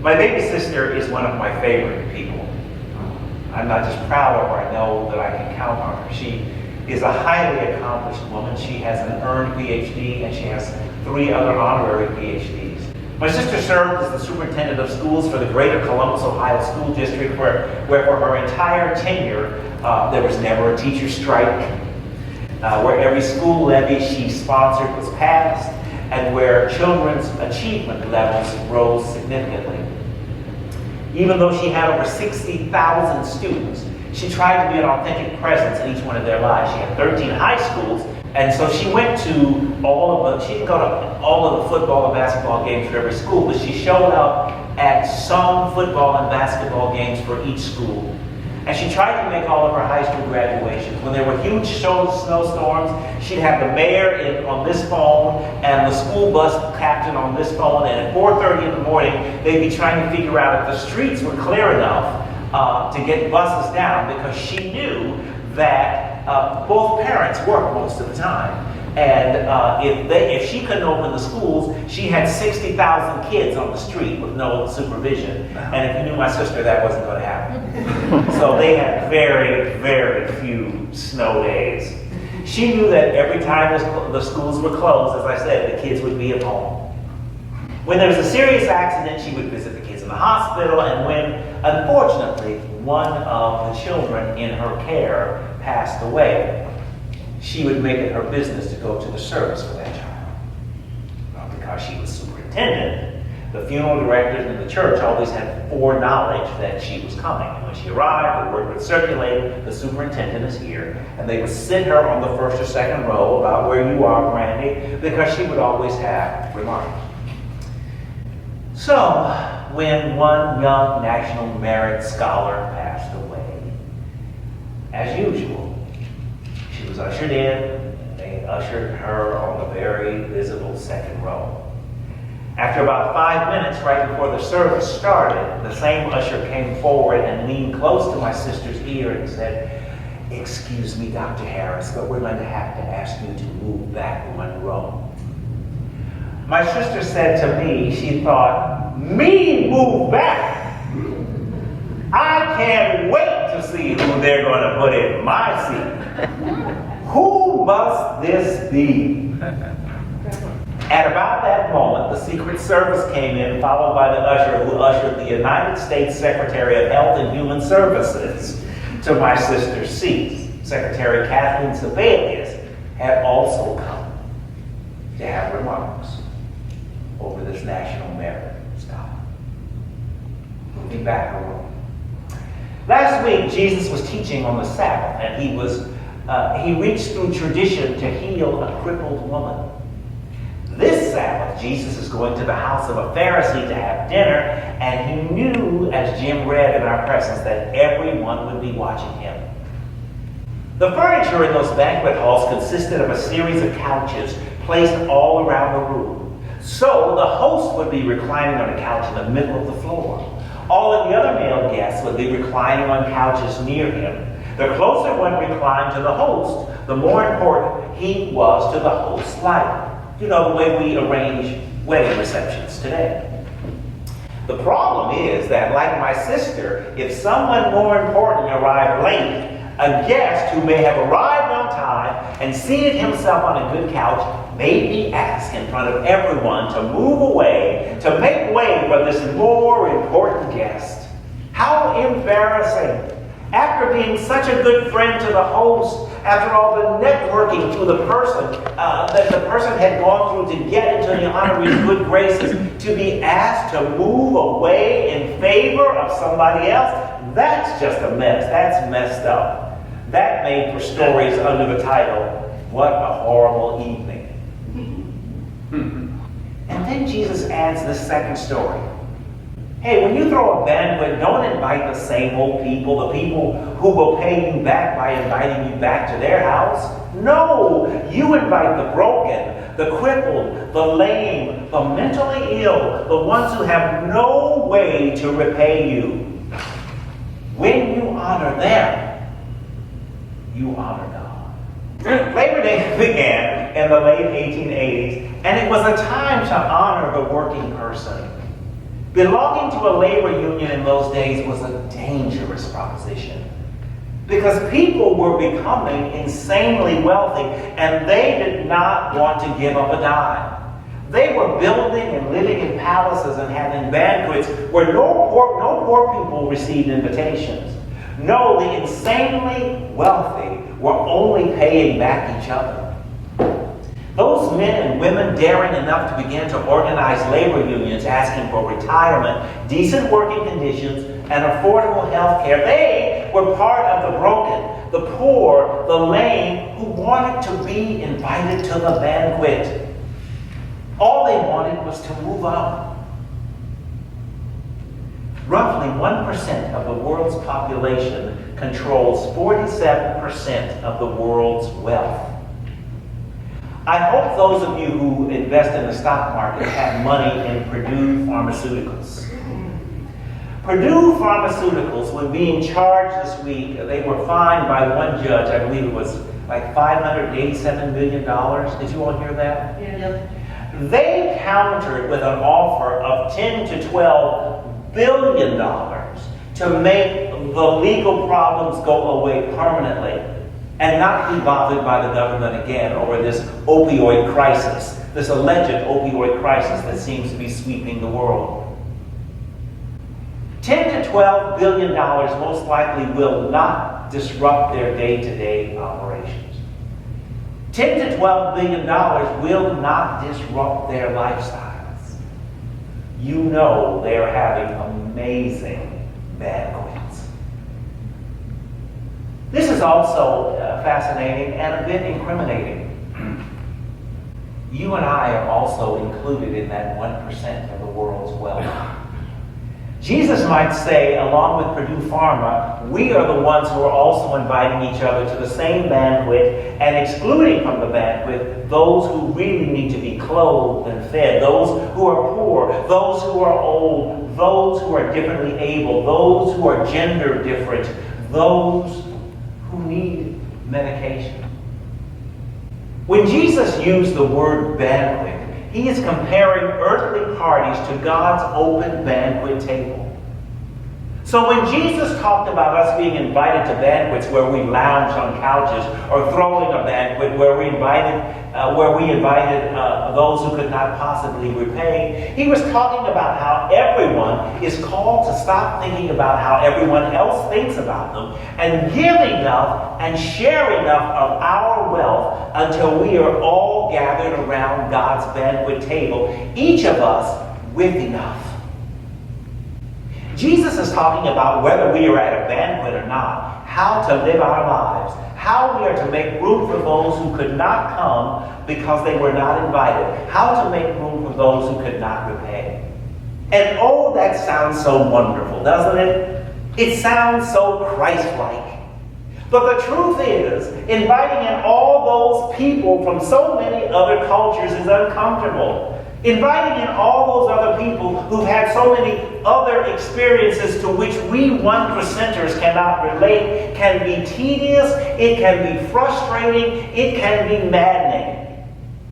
My baby sister is one of my favorite people. I'm not just proud of her, I know that I can count on her. She is a highly accomplished woman. She has an earned PhD and she has 3 other honorary PhDs. My sister served as the superintendent of schools for the Greater Columbus, Ohio School District, where for her entire tenure, there was never a teacher strike, where every school levy she sponsored was passed, and where children's achievement levels rose significantly. Even though she had over 60,000 students, she tried to be an authentic presence in each one of their lives. She had 13 high schools, and so she went to she didn't go to all of the football and basketball games for every school, but she showed up at some football and basketball games for each school. And she tried to make all of her high school graduations. When there were huge snowstorms, she'd have the mayor on this phone and the school bus captain on this phone, and at 4:30 in the morning, they'd be trying to figure out if the streets were clear enough to get buses down, because she knew that both parents work most of the time. And if she couldn't open the schools, she had 60,000 kids on the street with no supervision. And if you knew my sister, that wasn't going to happen. So they had very, very few snow days. She knew that every time the schools were closed, as I said, the kids would be at home. When there was a serious accident, she would visit the kids in the hospital, and when, unfortunately, one of the children in her care passed away, she would make it her business to go to the service for that child. Well, because she was superintendent, the funeral directors in the church always had foreknowledge that she was coming. And when she arrived, the word would circulate, the superintendent is here, and they would sit her on the first or second row about where you are, Brandy, because she would always have remarks. So, when one young National Merit Scholar passed away, as usual, she was ushered in, and they ushered her on the very visible second row. After about 5 minutes, right before the service started, the same usher came forward and leaned close to my sister's ear and said, "Excuse me, Dr. Harris, but we're going to have to ask you to move back 1 row." My sister said to me, she thought, "Me move back? I can't wait to see who they're going to put in my seat. Who must this be?" At about that moment, the Secret Service came in, followed by the usher who ushered the United States Secretary of Health and Human Services to my sister's seat. Secretary Kathleen Sebelius had also come to have remarks over this National Merit Scholar. Moving back a row. Last week, Jesus was teaching on the Sabbath, and he reached through tradition to heal a crippled woman. This Sabbath, Jesus is going to the house of a Pharisee to have dinner, and he knew, as Jim read in our presence, that everyone would be watching him. The furniture in those banquet halls consisted of a series of couches placed all around the room. So the host would be reclining on a couch in the middle of the floor. All of the other male guests would be reclining on couches near him. The closer one reclined to the host, the more important he was to the host's life. You know, the way we arrange wedding receptions today. The problem is that, like my sister, if someone more important arrived late, a guest who may have arrived on time and seated himself on a good couch may be asked in front of everyone to move away, to make way for this more important guest. How embarrassing. After being such a good friend to the host, after all the networking through the person that the person had gone through to get into the honoree's good graces, to be asked to move away in favor of somebody else, that's just a mess. That's messed up. That made for stories under the title, "What a Horrible Evening." And then Jesus adds this second story. Hey, when you throw a banquet, don't invite the same old people, the people who will pay you back by inviting you back to their house. No, you invite the broken, the crippled, the lame, the mentally ill, the ones who have no way to repay you. When you honor them, you honor God. Labor Day began in the late 1880s, and it was a time to honor the working person. Belonging to a labor union in those days was a dangerous proposition because people were becoming insanely wealthy and they did not want to give up a dime. They were building and living in palaces and having banquets where no poor people received invitations. No, the insanely wealthy were only paying back each other. Those men and women daring enough to begin to organize labor unions asking for retirement, decent working conditions, and affordable health care, they were part of the broken, the poor, the lame, who wanted to be invited to the banquet. All they wanted was to move up. Roughly 1% of the world's population controls 47% of the world's wealth. I hope those of you who invest in the stock market have money in Purdue Pharmaceuticals. Purdue Pharmaceuticals, when being charged this week, they were fined by one judge, I believe it was like $587 million. Did you all hear that? Yeah. They countered with an offer of $10 to $12 billion to make the legal problems go away permanently and not be bothered by the government again over this opioid crisis, this alleged opioid crisis that seems to be sweeping the world. $10 to $12 billion most likely will not disrupt their day-to-day operations. $10 to $12 billion will not disrupt their lifestyles. You know they are having amazing banquets. This is also fascinating and a bit incriminating. You and I are also included in that 1% of the world's wealth. Jesus might say, along with Purdue Pharma, we are the ones who are also inviting each other to the same banquet and excluding from the banquet those who really need to be clothed and fed, those who are poor, those who are old, those who are differently able, those who are gender different, those who need medication. When Jesus used the word banquet, he is comparing earthly parties to God's open banquet table. So when Jesus talked about us being invited to banquets where we lounge on couches, or throwing a banquet where we invited those who could not possibly repay, he was talking about how everyone is called to stop thinking about how everyone else thinks about them and give enough and share enough of our wealth until we are all gathered around God's banquet table, each of us with enough. Jesus is talking about whether we are at a banquet or not, how to live our lives, how we are to make room for those who could not come because they were not invited, how to make room for those who could not repay. And oh, that sounds so wonderful, doesn't it? It sounds so Christ-like. But the truth is, inviting in all those people from so many other cultures is uncomfortable. Inviting in all those other people who've had so many other experiences to which we 1%ers cannot relate can be tedious, it can be frustrating, it can be maddening.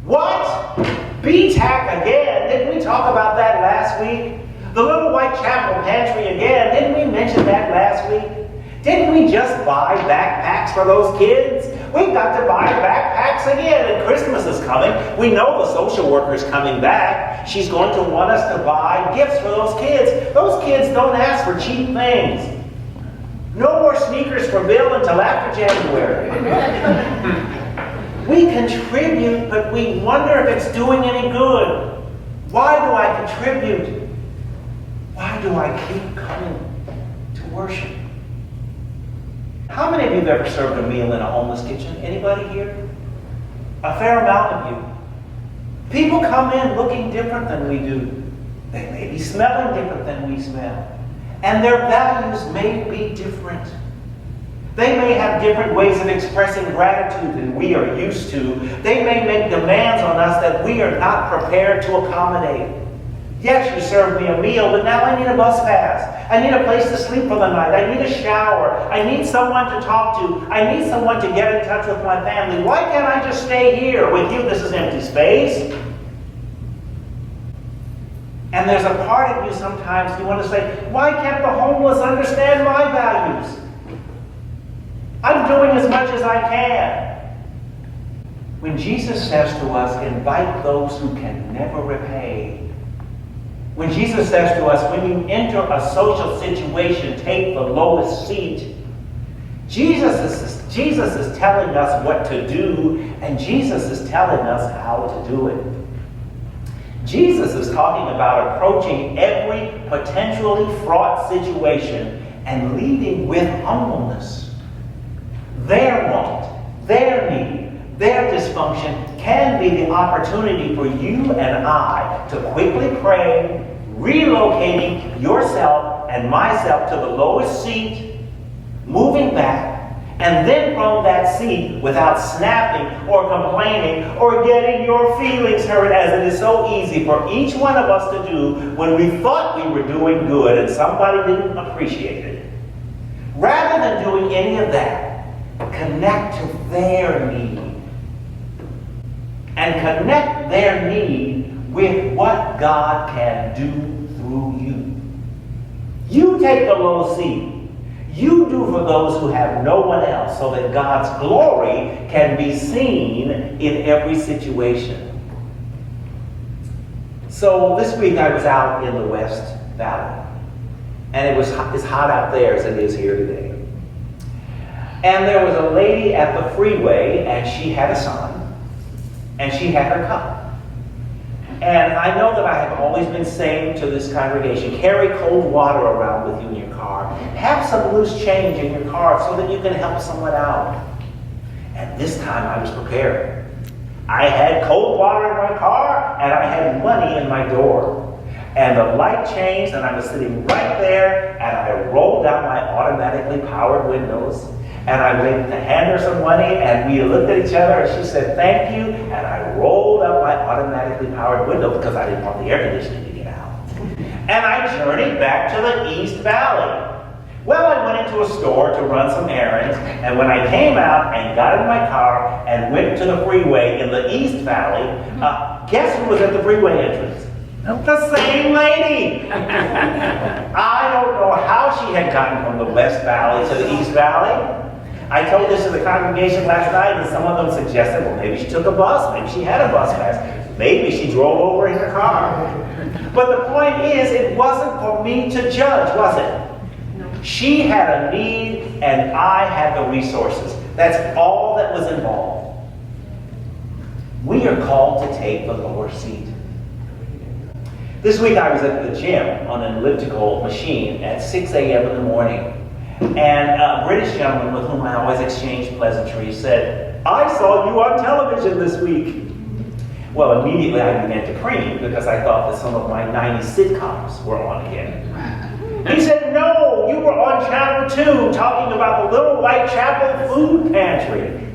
What? BTAC again? Didn't we talk about that last week? The Little White Chapel Pantry again? Didn't we mention that last week? Didn't we just buy backpacks for those kids? We've got to buy backpacks again, and Christmas is coming. We know the social worker's coming back. She's going to want us to buy gifts for those kids. Those kids don't ask for cheap things. No more sneakers for Bill until after January. We contribute, but we wonder if it's doing any good. Why do I contribute? Why do I keep coming to worship? How many of you have ever served a meal in a homeless kitchen? Anybody here? A fair amount of you. People come in looking different than we do. They may be smelling different than we smell. And their values may be different. They may have different ways of expressing gratitude than we are used to. They may make demands on us that we are not prepared to accommodate. Yes, you served me a meal, but now I need a bus pass. I need a place to sleep for the night. I need a shower. I need someone to talk to. I need someone to get in touch with my family. Why can't I just stay here with you? This is empty space. And And there's a part of you sometimes you want to say, why can't the homeless understand my values? I'm doing as much as I can. When Jesus says to us, invite those who can never repay. When Jesus says to us, when you enter a social situation, take the lowest seat. Jesus is telling us what to do, and Jesus is telling us how to do it. Jesus is talking about approaching every potentially fraught situation and leading with humbleness. Their want, their need, their dysfunction can be the opportunity for you and I to quickly pray, relocating yourself and myself to the lowest seat, moving back, and then from that seat without snapping or complaining or getting your feelings hurt, as it is so easy for each one of us to do when we thought we were doing good and somebody didn't appreciate it. Rather than doing any of that, connect to their need. And connect their need with what God can do through you. You take the low seat. You do for those who have no one else, so that God's glory can be seen in every situation. So this week I was out in the West Valley, and it's hot out there as it is here today. And there was a lady at the freeway, and she had a son, and she had her cup. And I know that I have always been saying to this congregation, carry cold water around with you in your car. Have some loose change in your car so that you can help someone out. And this time I was prepared. I had cold water in my car, and I had money in my door. And the light changed, and I was sitting right there, and I rolled down my automatically powered windows. And I went to hand her some money, and we looked at each other, and she said, thank you. And I rolled up my automatically powered window because I didn't want the air conditioning to get out. And I journeyed back to the East Valley. Well, I went into a store to run some errands, and when I came out and got in my car and went to the freeway in the East Valley, guess who was at the freeway entrance? The same lady. I don't know how she had gotten from the West Valley to the East Valley. I told this to the congregation last night, and some of them suggested, well, maybe she took a bus, maybe she had a bus pass, maybe she drove over in her car. But the point is, it wasn't for me to judge, was it? No. She had a need, and I had the resources. That's all that was involved. We are called to take the lower seat. This week I was at the gym on an elliptical machine at 6 a.m. in the morning. And a British gentleman with whom I always exchange pleasantries said, I saw you on television this week. Well, immediately I began to cream because I thought that some of my 90s sitcoms were on again. He said, no, you were on Channel 2 talking about the Little Whitechapel food pantry.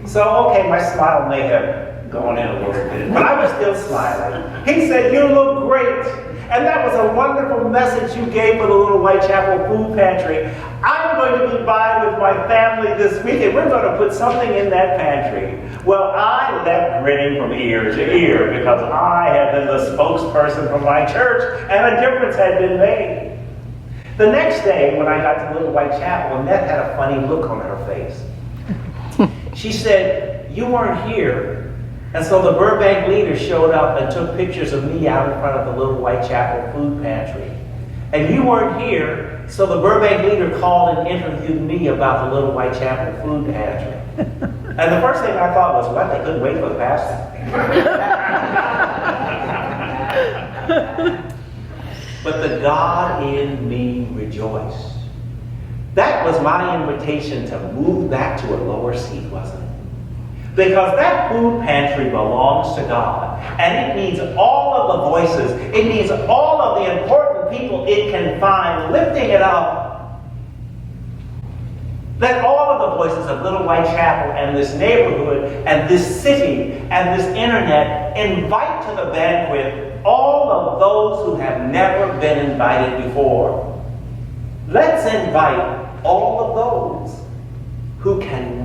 So, okay, my smile may have gone in a little bit, but I was still smiling. He said, you look great. And that was a wonderful message you gave for the Little Whitechapel food pantry. I'm going to be by with my family this week, and we're going to put something in that pantry. Well, I left grinning from ear to ear because I had been the spokesperson for my church, and a difference had been made. The next day, when I got to Little Whitechapel, Annette had a funny look on her face. She said, you weren't here. And so the Burbank leader showed up and took pictures of me out in front of the Little Whitechapel food pantry. And you weren't here, so the Burbank leader called and interviewed me about the Little Whitechapel food pantry. And the first thing I thought was, what, they couldn't wait for the pastor? But the God in me rejoiced. That was my invitation to move back to a lower seat, wasn't it? Because that food pantry belongs to God. And it needs all of the voices. It needs all of the important people it can find lifting it up. Let all of the voices of Little Whitechapel and this neighborhood and this city and this internet invite to the banquet all of those who have never been invited before. Let's invite all of those who can